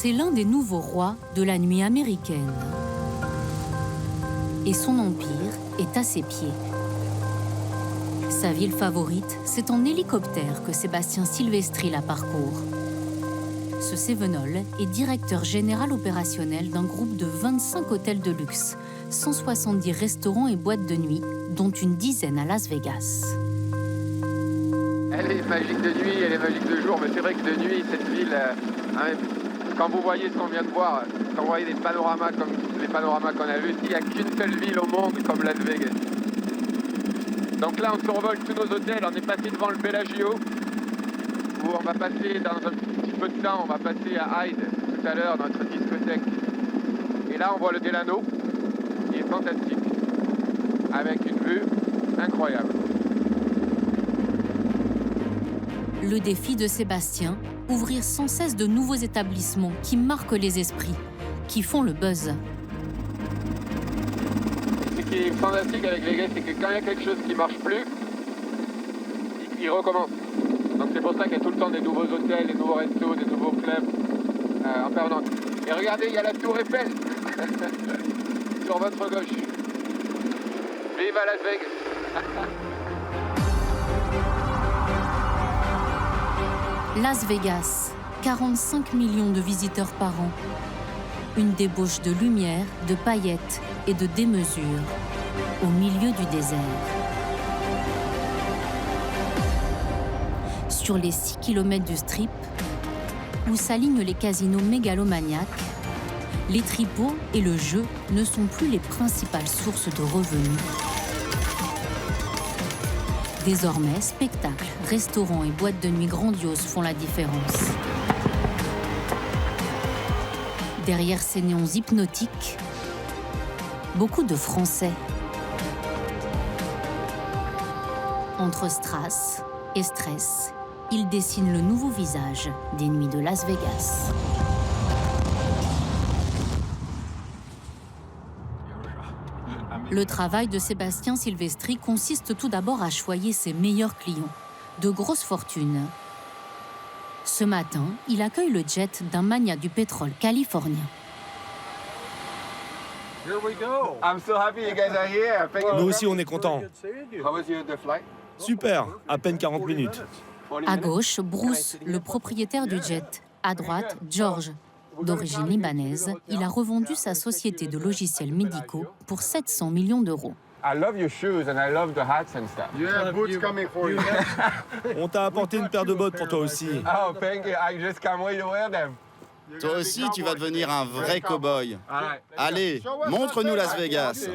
c'est l'un des nouveaux rois de la nuit américaine. Et son empire est à ses pieds. Sa ville favorite, c'est en hélicoptère que Sébastien Silvestri la parcourt. Ce Cévenol est directeur général opérationnel d'un groupe de 25 hôtels de luxe, 170 restaurants et boîtes de nuit, dont une dizaine à Las Vegas. Elle est magique de nuit, elle est magique de jour, mais c'est vrai que de nuit, cette ville, quand vous voyez ce qu'on vient de voir, quand vous voyez des panoramas comme les panoramas qu'on a vus, il n'y a qu'une seule ville au monde comme Las Vegas. Donc là, on survole tous nos hôtels, on est passé devant le Bellagio, où on va passer dans un petit peu de temps, on va passer à Hyde tout à l'heure, notre discothèque. Et là, on voit le Delano, qui est fantastique, avec une vue incroyable. Le défi de Sébastien, ouvrir sans cesse de nouveaux établissements qui marquent les esprits, qui font le buzz. Ce qui est fantastique avec Vegas, c'est que quand il y a quelque chose qui ne marche plus, il recommence. Donc c'est pour ça qu'il y a tout le temps des nouveaux hôtels, des nouveaux restos, des nouveaux clubs en permanence. Et regardez, il y a la tour Eiffel sur votre gauche. Vive à Las Vegas. Las Vegas, 45 millions de visiteurs par an. Une débauche de lumière, de paillettes et de démesure, au milieu du désert. Sur les 6 km du Strip, où s'alignent les casinos mégalomaniaques, les tripots et le jeu ne sont plus les principales sources de revenus. Désormais, spectacles, restaurants et boîtes de nuit grandioses font la différence. Derrière ces néons hypnotiques, beaucoup de Français. Entre strass et stress, ils dessinent le nouveau visage des nuits de Las Vegas. Le travail de Sébastien Silvestri consiste tout d'abord à choyer ses meilleurs clients, de grosses fortunes. Ce matin, il accueille le jet d'un magnat du pétrole californien. Nous aussi, on est contents. Super, à peine 40 minutes. À gauche, Bruce, le propriétaire du jet. À droite, George. D'origine libanaise, il a revendu sa société de logiciels médicaux pour 700 millions d'euros. On t'a apporté une paire de bottes pour toi aussi. Toi aussi, tu vas devenir un vrai cow-boy. Allez, montre-nous Las Vegas.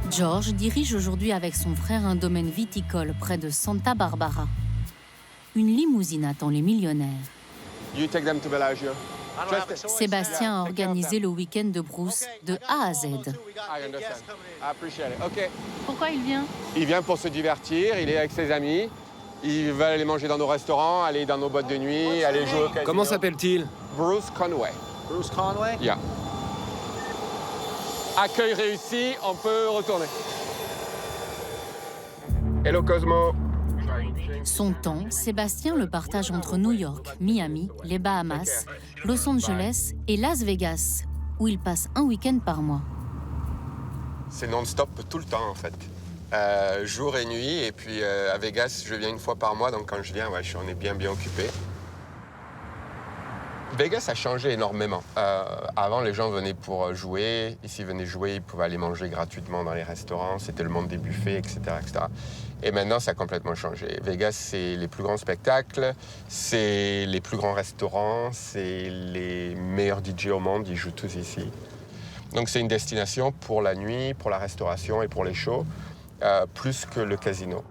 George dirige aujourd'hui avec son frère un domaine viticole près de Santa Barbara. Une limousine attend les millionnaires. Sébastien a organisé le week-end de Bruce de A à Z. Pourquoi il vient? Il vient pour se divertir, il est avec ses amis. Il va aller manger dans nos restaurants, aller dans nos boîtes de nuit, aller jouer au casino. Comment s'appelle-t-il? Bruce Conway. Bruce Conway? Yeah. Accueil réussi, on peut retourner. Hello Cosmo. Son temps, Sébastien le partage entre New York, Miami, les Bahamas, Los Angeles et Las Vegas, où il passe un week-end par mois. C'est non-stop tout le temps en fait. Jour et nuit, et puis à Vegas, je viens une fois par mois, donc quand je viens, on est bien occupé. Vegas a changé énormément. Avant, les gens venaient pour jouer. S'ils venaient jouer, ils pouvaient aller manger gratuitement dans les restaurants. C'était le monde des buffets, etc., etc. Et maintenant, ça a complètement changé. Vegas, c'est les plus grands spectacles, c'est les plus grands restaurants, c'est les meilleurs DJ au monde. Ils jouent tous ici. Donc, c'est une destination pour la nuit, pour la restauration et pour les shows, plus que le casino.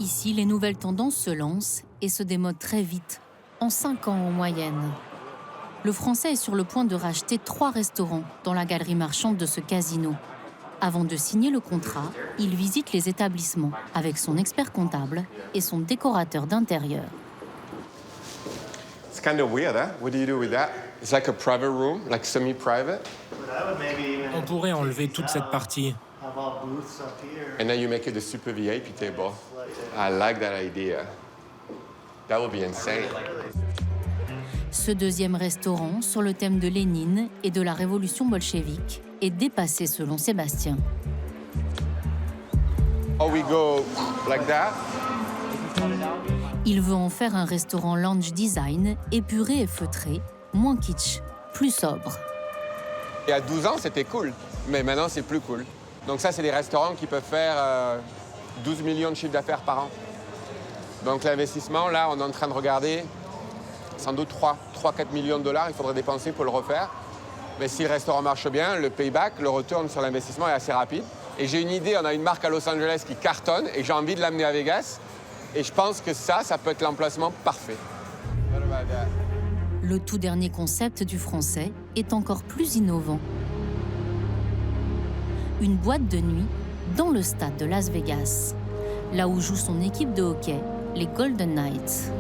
Ici, les nouvelles tendances se lancent et se démodent très vite. En 5 ans en moyenne. Le Français est sur le point de racheter 3 restaurants dans la galerie marchande de ce casino. Avant de signer le contrat, il visite les établissements avec son expert comptable et son décorateur d'intérieur. It's kind of weird, huh? What do you do with that? It's like a private room, like semi-private. On pourrait enlever toute cette partie. And then you make it a super VIP table. I like that idea. That would be insane. Ce deuxième restaurant, sur le thème de Lénine et de la révolution bolchevique, est dépassé selon Sébastien. Oh, we go like that. Il veut en faire un restaurant lounge design, épuré et feutré, moins kitsch, plus sobre. Il y a 12 ans, c'était cool, mais maintenant, c'est plus cool. Donc ça, c'est des restaurants qui peuvent faire 12 millions de chiffres d'affaires par an. Donc l'investissement, là, on est en train de regarder sans doute 3-4 millions de dollars, il faudrait dépenser pour le refaire. Mais si le restaurant marche bien, le payback, le retour sur l'investissement est assez rapide. Et j'ai une idée, on a une marque à Los Angeles qui cartonne et j'ai envie de l'amener à Vegas. Et je pense que ça peut être l'emplacement parfait. Le tout dernier concept du Français est encore plus innovant. Une boîte de nuit dans le stade de Las Vegas, là où joue son équipe de hockey, les Golden Knights.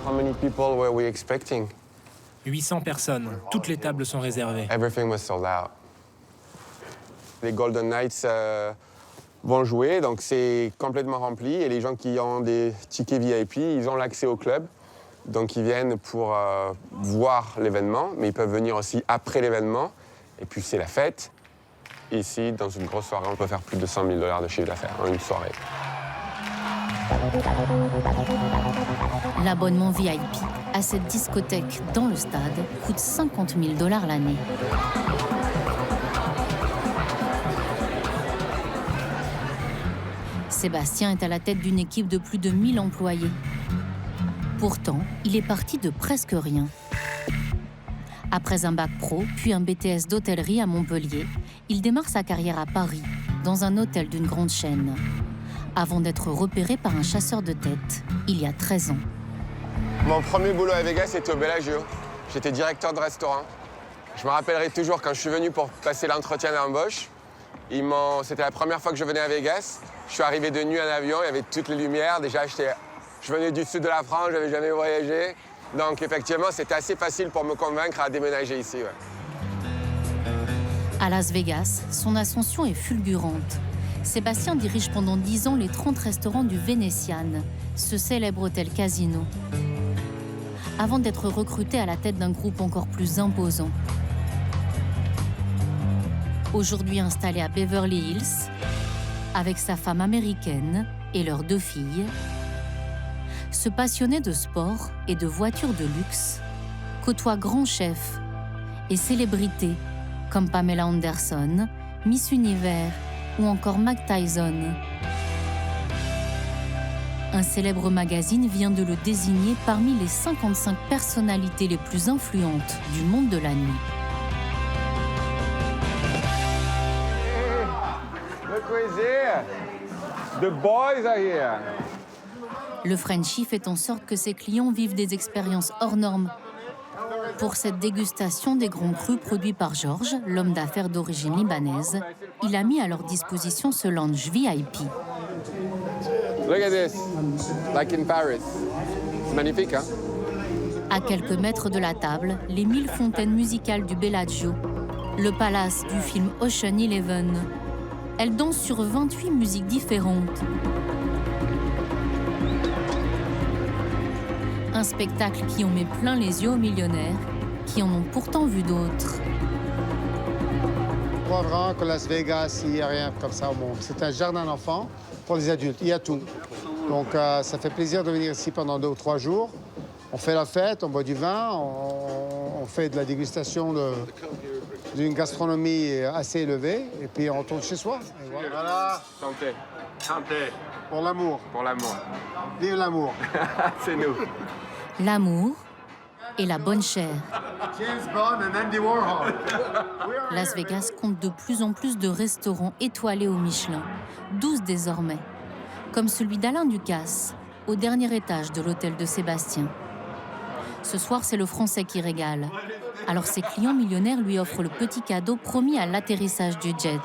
How many people were we expecting? 800 personnes. Toutes les tables sont réservées. Everything was sold out. Les Golden Knights vont jouer, donc c'est complètement rempli. Et les gens qui ont des tickets VIP, ils ont l'accès au club. Donc ils viennent pour voir l'événement, mais ils peuvent venir aussi après l'événement. Et puis c'est la fête. Ici, dans une grosse soirée, on peut faire plus de 100 000 $ de chiffre d'affaires en une soirée. L'abonnement VIP à cette discothèque dans le stade coûte 50 000 $ l'année. Sébastien est à la tête d'une équipe de plus de 1000 employés. Pourtant, il est parti de presque rien. Après un bac pro, puis un BTS d'hôtellerie à Montpellier, il démarre sa carrière à Paris, dans un hôtel d'une grande chaîne, avant d'être repéré par un chasseur de tête, il y a 13 ans. Mon premier boulot à Vegas, c'était au Bellagio. J'étais directeur de restaurant. Je me rappellerai toujours quand je suis venu pour passer l'entretien d'embauche. C'était la première fois que je venais à Vegas. Je suis arrivé de nuit en avion, il y avait toutes les lumières. Déjà, je venais du sud de la France, je n'avais jamais voyagé. Donc, effectivement, c'était assez facile pour me convaincre à déménager ici. Ouais. À Las Vegas, son ascension est fulgurante. Sébastien dirige pendant 10 ans les 30 restaurants du Venetian, ce célèbre hôtel casino, avant d'être recruté à la tête d'un groupe encore plus imposant. Aujourd'hui installé à Beverly Hills, avec sa femme américaine et leurs 2 filles, ce passionné de sport et de voitures de luxe côtoie grands chefs et célébrités comme Pamela Anderson, Miss Univers ou encore Mike Tyson. Un célèbre magazine vient de le désigner parmi les 55 personnalités les plus influentes du monde de la nuit. Look who's here. The boys are here. Le Frenchie fait en sorte que ses clients vivent des expériences hors normes. Pour cette dégustation des grands crus produits par Georges, l'homme d'affaires d'origine libanaise, il a mis à leur disposition ce lounge VIP. Look at this, like in Paris. C'est magnifique, hein? À quelques mètres de la table, les 1000 fontaines musicales du Bellagio, le palace du film Ocean Eleven. Elles dansent sur 28 musiques différentes. Un spectacle qui en met plein les yeux aux millionnaires, qui en ont pourtant vu d'autres. Je crois vraiment que Las Vegas, il n'y a rien comme ça au monde. C'est un jardin d'enfants pour les adultes, il y a tout. Donc ça fait plaisir de venir ici pendant 2 ou 3 jours. On fait la fête, on boit du vin, on fait de la dégustation d'une gastronomie assez élevée, et puis on retourne chez soi. Et voilà. Santé. Santé. Pour l'amour. Pour l'amour. Vive l'amour. C'est nous. L'amour et la bonne chair. James Bond and Andy Warhol. Las Vegas compte de plus en plus de restaurants étoilés au Michelin, 12 désormais, comme celui d'Alain Ducasse, au dernier étage de l'hôtel de Sébastien. Ce soir, c'est le Français qui régale. Alors ses clients millionnaires lui offrent le petit cadeau promis à l'atterrissage du jet.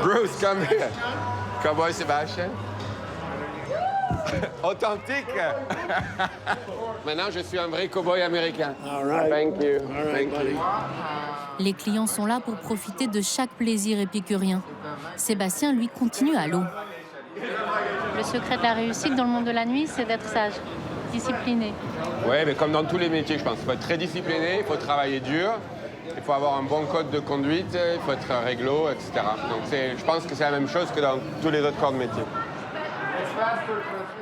Bruce, come here. Cowboy Sébastien. Authentique. Maintenant, je suis un vrai cowboy américain. All right. Thank you. All right, Thank you. Les clients sont là pour profiter de chaque plaisir épicurien. Sébastien, lui, continue à l'eau. Le Le secret de la réussite dans le monde de la nuit, c'est d'être sage, discipliné. Oui, mais comme dans tous les métiers, je pense. Il faut être très discipliné, il faut travailler dur, il faut avoir un bon code de conduite, il faut être réglo, etc. Donc je pense que c'est la même chose que dans tous les autres corps de métier.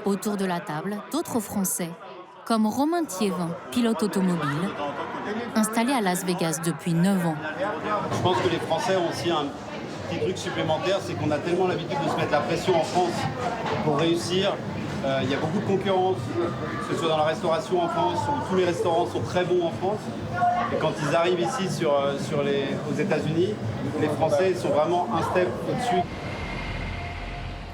Autour de la table, d'autres Français, comme Romain Thiévin, pilote automobile, installé à Las Vegas depuis 9 ans. Je pense que les Français ont aussi un petit truc supplémentaire, c'est qu'on a tellement l'habitude de se mettre la pression en France pour réussir. Il y a beaucoup de concurrence, que ce soit dans la restauration en France, où tous les restaurants sont très bons en France. Et quand ils arrivent ici aux États-Unis, les Français sont vraiment un step au-dessus.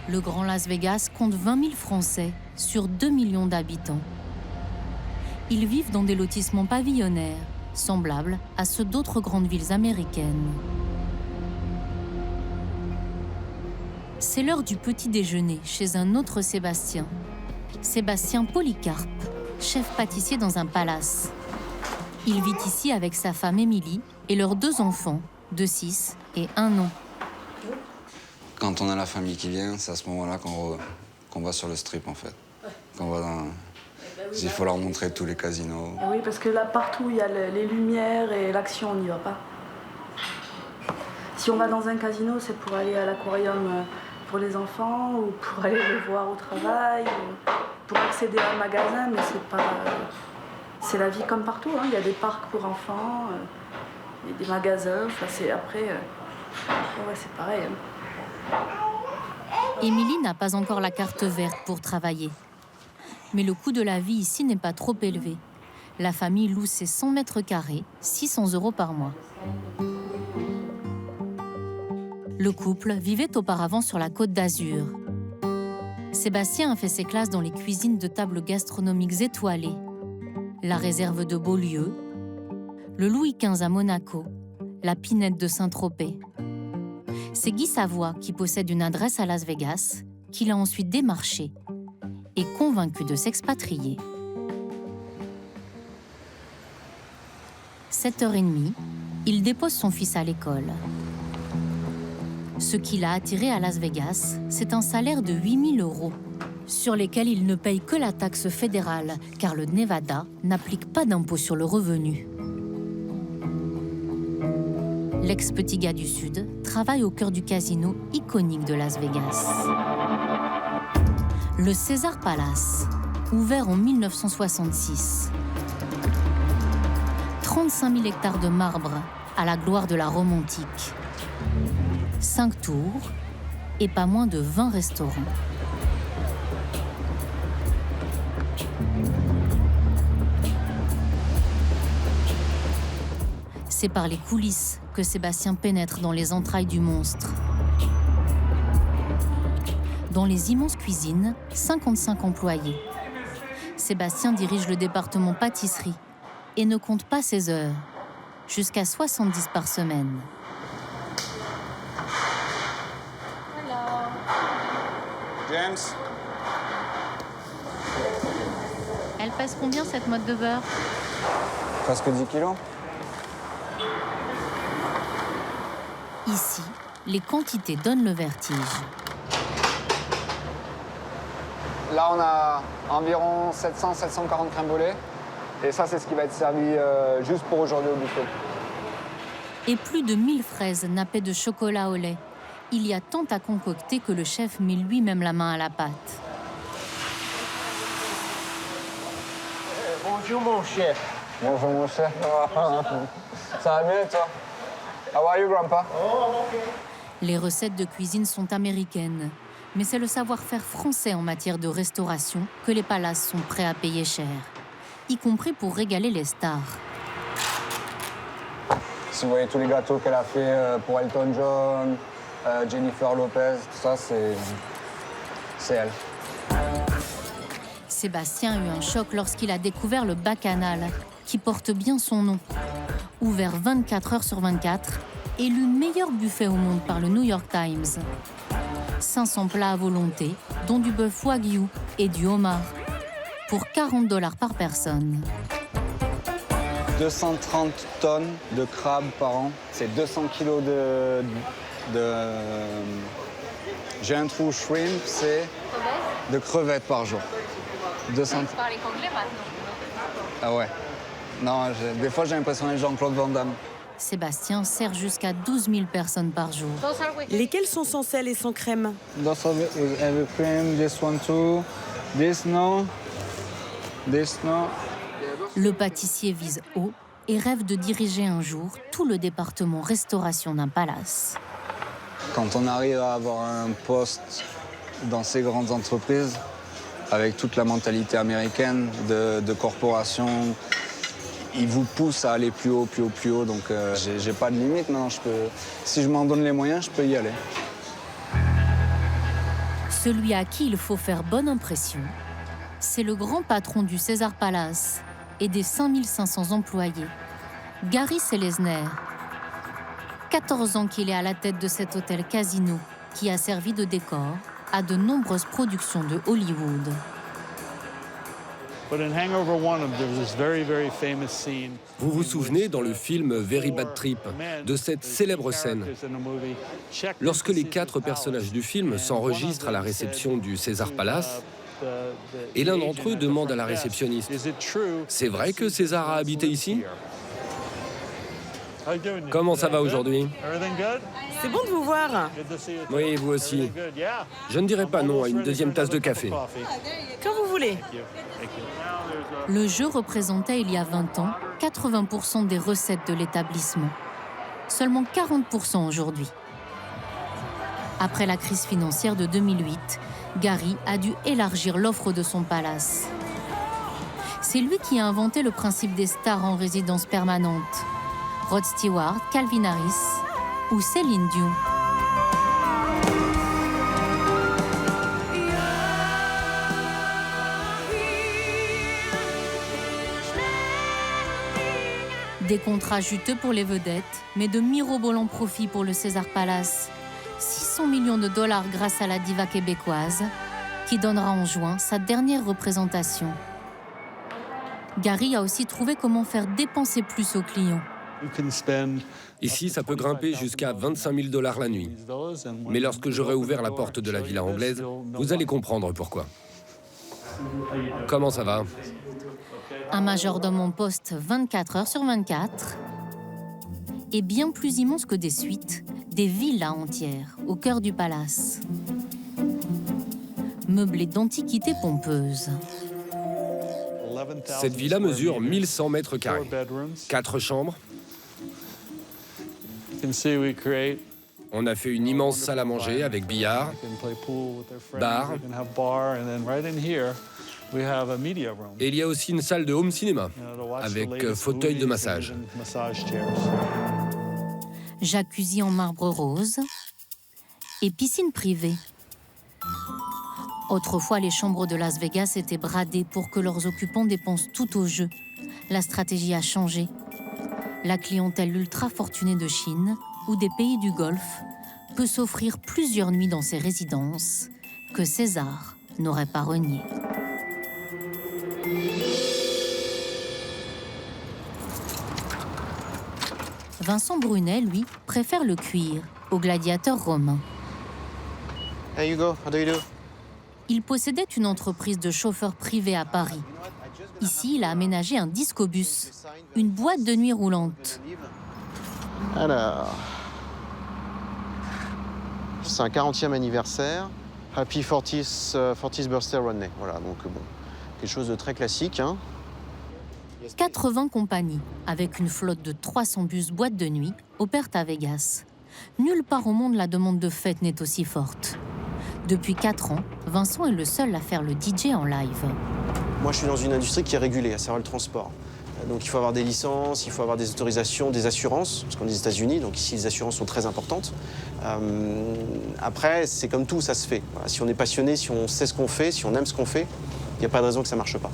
Le Grand Las Vegas compte 20 000 Français sur 2 millions d'habitants. Ils vivent dans des lotissements pavillonnaires, semblables à ceux d'autres grandes villes américaines. C'est l'heure du petit déjeuner chez un autre Sébastien. Sébastien Polycarpe, chef pâtissier dans un palace. Il vit ici avec sa femme Émilie et leurs 2 enfants, de 6 et 1 an. Quand on a la famille qui vient, c'est à ce moment-là qu'on va sur le strip, en fait. Il faut leur montrer tous les casinos. Oui, parce que là, partout, il y a les lumières et l'action, on n'y va pas. Si on va dans un casino, c'est pour aller à l'aquarium pour les enfants ou pour aller les voir au travail, ou pour accéder à un magasin, mais c'est pas... C'est la vie comme partout, hein. Il y a des parcs pour enfants, il y a des magasins, enfin, c'est après... Ouais, c'est pareil. Hein. Émilie n'a pas encore la carte verte pour travailler. Mais le coût de la vie ici n'est pas trop élevé. La famille loue ses 100 mètres carrés, 600 € par mois. Le couple vivait auparavant sur la Côte d'Azur. Sébastien a fait ses classes dans les cuisines de tables gastronomiques étoilées, la réserve de Beaulieu, le Louis XV à Monaco, la Pinette de Saint-Tropez. C'est Guy Savoie, qui possède une adresse à Las Vegas, qui l'a ensuite démarché et convaincu de s'expatrier. 7h30, il dépose son fils à l'école. Ce qui l'a attiré à Las Vegas, c'est un salaire de 8 000 €, sur lesquels il ne paye que la taxe fédérale, car le Nevada n'applique pas d'impôt sur le revenu. L'ex-petit gars du Sud travaille au cœur du casino iconique de Las Vegas. Le Caesars Palace, ouvert en 1966. 35 000 hectares de marbre à la gloire de la Rome antique. 5 tours et pas moins de 20 restaurants. C'est par les coulisses que Sébastien pénètre dans les entrailles du monstre. Dans les immenses cuisines, 55 employés. Sébastien dirige le département pâtisserie et ne compte pas ses heures, jusqu'à 70 par semaine. James? Elle pèse combien cette motte de beurre? Presque 10 kilos. Ici, les quantités donnent le vertige. Là, on a environ 700-740 crème brûlée. Et ça, c'est ce qui va être servi juste pour aujourd'hui au buffet. Et plus de 1000 fraises nappées de chocolat au lait. Il y a tant à concocter que le chef met lui-même la main à la pâte. Bonjour, mon chef. Bonjour, mon chef. Ça va bien, toi? How are you, Grandpa? Les recettes de cuisine sont américaines, mais c'est le savoir-faire français en matière de restauration que les palaces sont prêts à payer cher, y compris pour régaler les stars. Si vous voyez tous les gâteaux qu'elle a fait pour Elton John, Jennifer Lopez, tout ça, c'est elle. Sébastien a eu un choc lorsqu'il a découvert le Bacchanal, qui porte bien son nom. Ouvert 24 heures sur 24, élu meilleur buffet au monde par le New York Times. 500 plats à volonté, dont du bœuf wagyu et du homard, pour 40 $ par personne. 230 tonnes de crabes par an. C'est 200 kilos de... J'ai un trou shrimp, c'est de crevettes par jour. 200. Vous parlez anglais maintenant? Ah ouais. Non, des fois j'ai l'impression d'être Jean-Claude Van Damme. Sébastien sert jusqu'à 12 000 personnes par jour. Lesquels sont sans sel et sans crème? Those with heavy cream, this one too. This no. This no. Le pâtissier vise haut et rêve de diriger un jour tout le département restauration d'un palace. Quand on arrive à avoir un poste dans ces grandes entreprises, avec toute la mentalité américaine de corporation, ils vous poussent à aller plus haut, plus haut, plus haut. Donc j'ai pas de limite. Non, si je m'en donne les moyens, je peux y aller. Celui à qui il faut faire bonne impression, c'est le grand patron du César Palace et des 5500 employés, Gary Selezner. 14 ans qu'il est à la tête de cet hôtel casino qui a servi de décor à de nombreuses productions de Hollywood. Vous vous souvenez dans le film Very Bad Trip de cette célèbre scène lorsque les 4 personnages du film s'enregistrent à la réception du César Palace et l'un d'entre eux demande à la réceptionniste « C'est vrai que César a habité ici ? Comment ça va aujourd'hui ? C'est bon de vous voir. Oui, vous aussi. Je ne dirais pas non à une deuxième tasse de café. Quand vous voulez. Le jeu représentait il y a 20 ans 80% des recettes de l'établissement. Seulement 40% aujourd'hui. Après la crise financière de 2008, Gary a dû élargir l'offre de son palace. C'est lui qui a inventé le principe des stars en résidence permanente. Rod Stewart, Calvin Harris ou Céline Dion. Des contrats juteux pour les vedettes, mais de mirobolants profits pour le César Palace. 600 millions de dollars grâce à la diva québécoise, qui donnera en juin sa dernière représentation. Gary a aussi trouvé comment faire dépenser plus aux clients. Ici, ça peut grimper jusqu'à 25 000 $ la nuit. Mais lorsque j'aurai ouvert la porte de la villa anglaise, vous allez comprendre pourquoi. Comment ça va ? Un majordome en poste 24 heures sur 24 et bien plus immense que des suites, des villas entières au cœur du palace. Meublées d'antiquités pompeuses. Cette villa mesure 1100 mètres carrés. 4 chambres. On a fait une immense salle à manger avec billard, bar. Et il y a aussi une salle de home cinéma avec fauteuil de massage. Jacuzzi en marbre rose et piscine privée. Autrefois, les chambres de Las Vegas étaient bradées pour que leurs occupants dépensent tout au jeu. La stratégie a changé. La clientèle ultra fortunée de Chine ou des pays du Golfe peut s'offrir plusieurs nuits dans ces résidences que César n'aurait pas reniées. Vincent Brunet, lui, préfère le cuir au gladiateur romain. Hey Hugo, how do you do? Il possédait une entreprise de chauffeurs privés à Paris. Ici, il a aménagé un discobus, une boîte de nuit roulante. Alors, c'est un 40e anniversaire. Happy 40th birthday Rodney. Voilà, donc bon, quelque chose de très classique, hein. 80 compagnies, avec une flotte de 300 bus boîtes de nuit, opèrent à Vegas. Nulle part au monde la demande de fête n'est aussi forte. Depuis 4 ans, Vincent est le seul à faire le DJ en live. Moi, je suis dans une industrie qui est régulée, à savoir le transport. Donc il faut avoir des licences, il faut avoir des autorisations, des assurances, parce qu'on est aux États-Unis, donc ici les assurances sont très importantes. Après, c'est comme tout, ça se fait. Voilà, si on est passionné, si on sait ce qu'on fait, si on aime ce qu'on fait, il n'y a pas de raison que ça ne marche pas.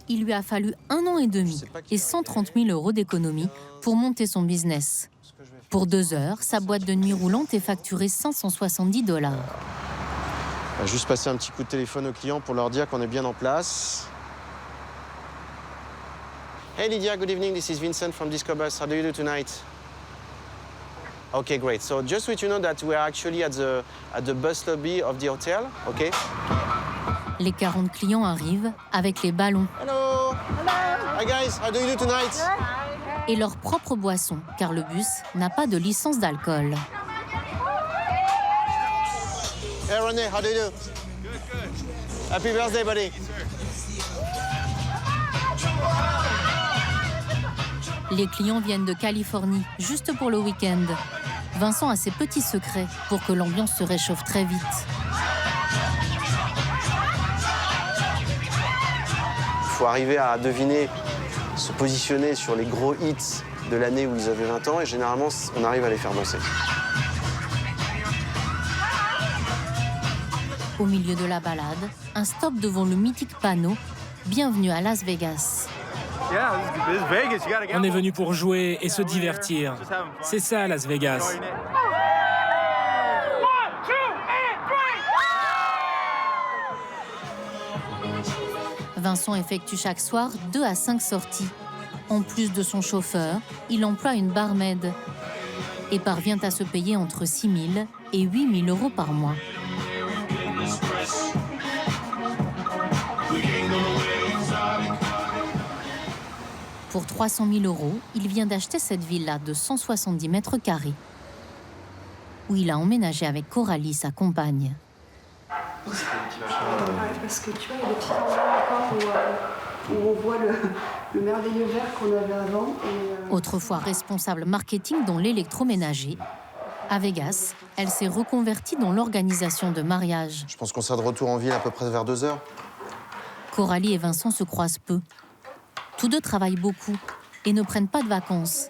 Il lui a fallu 1 an et demi et 130 000 € d'économie pour monter son business. Pour 2 heures, sa boîte de nuit roulante est facturée 570 $. On va juste passer un petit coup de téléphone aux clients pour leur dire qu'on est bien en place. Hey Lydia, good evening. This is Vincent from Discobus. How do you do tonight? Okay, great. So just so you know that we are actually at the bus lobby of the hotel. Okay. Les 40 clients arrivent avec les ballons. Hello. Hi guys, how do you do tonight? Et leur propre boisson, car le bus n'a pas de licence d'alcool. Hey René, how do you do? Good, good. Happy birthday, buddy. Les clients viennent de Californie, juste pour le week-end. Vincent a ses petits secrets pour que l'ambiance se réchauffe très vite. Il faut arriver à deviner, se positionner sur les gros hits de l'année où ils avaient 20 ans et généralement, on arrive à les faire danser. Au milieu de la balade, un stop devant le mythique panneau « Bienvenue à Las Vegas ». On est venu pour jouer et se divertir. C'est ça, Las Vegas. Vincent effectue chaque soir 2 à 5 sorties. En plus de son chauffeur, il emploie une barmaid et parvient à se payer entre 6 000 et 8 000 € par mois. Pour 300 000 €, il vient d'acheter cette villa de 170 mètres carrés, où il a emménagé avec Coralie, sa compagne. Parce que tu vois, il y a des petits endroits encore où on voit le merveilleux verre qu'on avait avant. Autrefois responsable marketing dans l'électroménager, à Vegas, elle s'est reconvertie dans l'organisation de mariages. Je pense qu'on sera de retour en ville à peu près vers 2 heures. Coralie et Vincent se croisent peu. Tous deux travaillent beaucoup et ne prennent pas de vacances.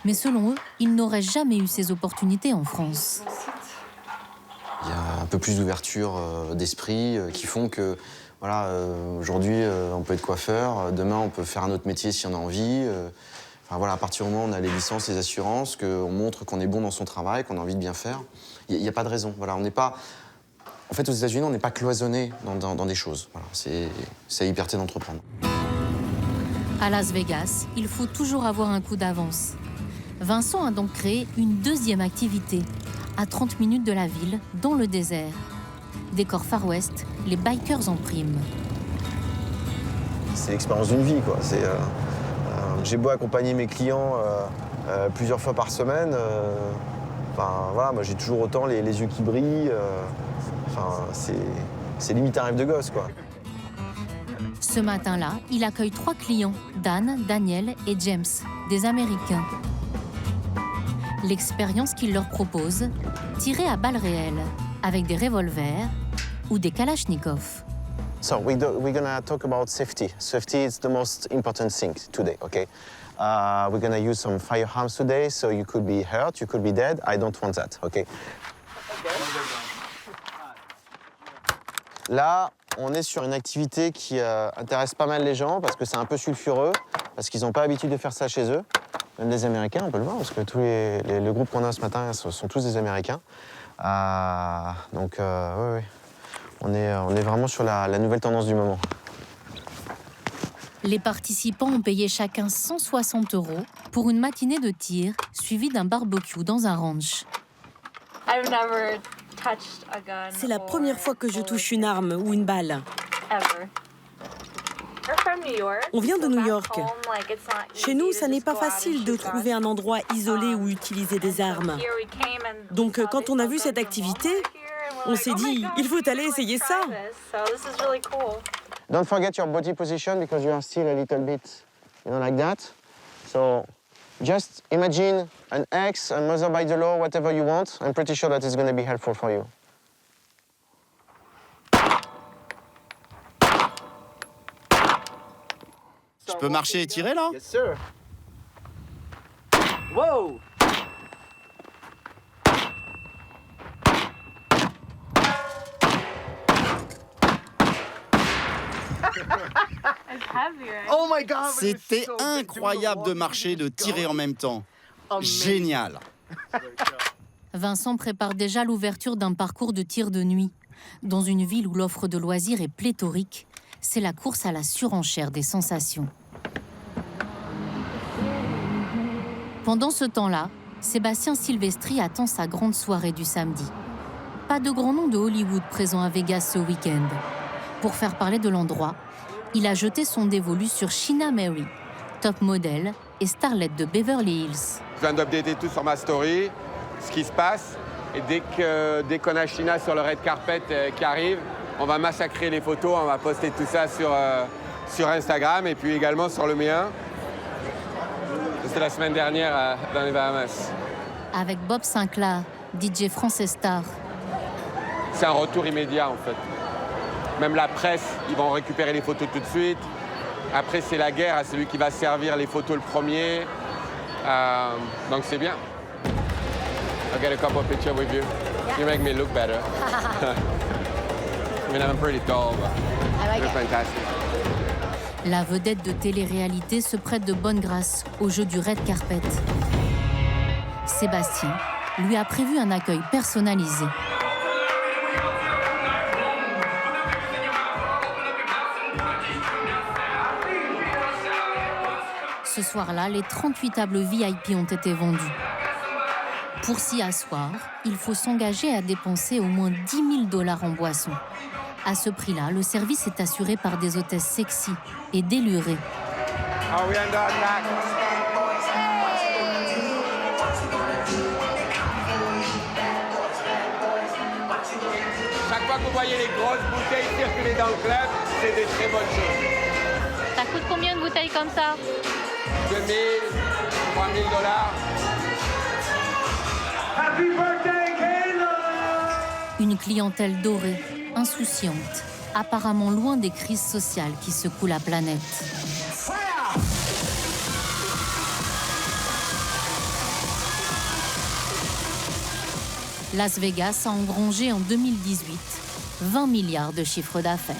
Mais selon eux, ils n'auraient jamais eu ces opportunités en France. Il y a un peu plus d'ouverture d'esprit qui font que, voilà, aujourd'hui, on peut être coiffeur, demain, on peut faire un autre métier si on a envie. Enfin, voilà, à partir du moment où on a les licences, les assurances, qu'on montre qu'on est bon dans son travail, qu'on a envie de bien faire, il n'y a pas de raison. Voilà, on n'est pas... En fait, aux États-Unis, on n'est pas cloisonné dans des choses. Voilà, c'est la liberté d'entreprendre. À Las Vegas, il faut toujours avoir un coup d'avance. Vincent a donc créé une deuxième activité, à 30 minutes de la ville, dans le désert. Décor Far West, les bikers en prime. C'est l'expérience d'une vie, quoi. J'ai beau accompagner mes clients plusieurs fois par semaine. Enfin, voilà, moi j'ai toujours autant les yeux qui brillent. Enfin, c'est limite un rêve de gosse, quoi. Ce matin-là, il accueille 3 clients, Dan, Daniel et James, des Américains. L'expérience qu'il leur propose, tirer à balles réelles, avec des revolvers ou des kalachnikovs. So we're gonna talk about safety. Safety is the most important thing today, okay? We're gonna use some firearms today, so you could be hurt, you could be dead. I don't want that, okay? Là, on est sur une activité qui intéresse pas mal les gens parce que c'est un peu sulfureux, parce qu'ils n'ont pas l'habitude de faire ça chez eux. Même les Américains, on peut le voir, parce que tous les groupes qu'on a ce matin sont tous des Américains. Donc, oui, on est vraiment sur la nouvelle tendance du moment. Les participants ont payé chacun 160 € pour une matinée de tir, suivie d'un barbecue dans un ranch. C'est la première fois que je touche une arme ou une balle. On vient de New York. Chez nous, ça n'est pas facile de trouver un endroit isolé où utiliser des armes. Donc, quand on a vu cette activité, on s'est dit, il faut aller essayer ça. Don't forget your body position because you are still a little bit, like that. So, just imagine an ex, a mother by the law, whatever you want. I'm pretty sure that it's going to be helpful for you. Je peux marcher et tirer, là? Yes, sir. Wow! Oh my God! C'était incroyable de marcher, de tirer en même temps. Génial! Vincent prépare déjà l'ouverture d'un parcours de tir de nuit. Dans une ville où l'offre de loisirs est pléthorique, c'est la course à la surenchère des sensations. Pendant ce temps-là, Sébastien Silvestri attend sa grande soirée du samedi. Pas de grand nom de Hollywood présent à Vegas ce week-end. Pour faire parler de l'endroit, il a jeté son dévolu sur Sheena Mary, top modèle et starlet de Beverly Hills. Je viens d'updater tout sur ma story, ce qui se passe. Et dès qu'on a Sheena sur le red carpet qui arrive, on va massacrer les photos, on va poster tout ça sur Instagram et puis également sur le mien. C'était la semaine dernière dans les Bahamas. Avec Bob Sinclair, DJ français star. C'est un retour immédiat en fait. Même la presse, ils vont récupérer les photos tout de suite. Après, c'est la guerre à celui qui va servir les photos le premier. Donc c'est bien. I'll get a couple of pictures with you. You make me look better. I mean, I'm pretty tall, but you're fantastic. La vedette de télé-réalité se prête de bonne grâce au jeu du red carpet. Sébastien lui a prévu un accueil personnalisé. Ce soir-là, les 38 tables VIP ont été vendues. Pour s'y asseoir, il faut s'engager à dépenser au moins 10 000 $ en boissons. À ce prix-là, le service est assuré par des hôtesses sexy et délurées. Chaque fois que vous voyez les grosses bouteilles circuler dans le club, c'est des très bonnes choses. Ça coûte combien de bouteilles comme ça? 2 000, 3 000 $. Happy birthday, Kayla! Une clientèle dorée, insouciante, apparemment loin des crises sociales qui secouent la planète. Las Vegas a engrangé en 2018 20 milliards de chiffre d'affaires.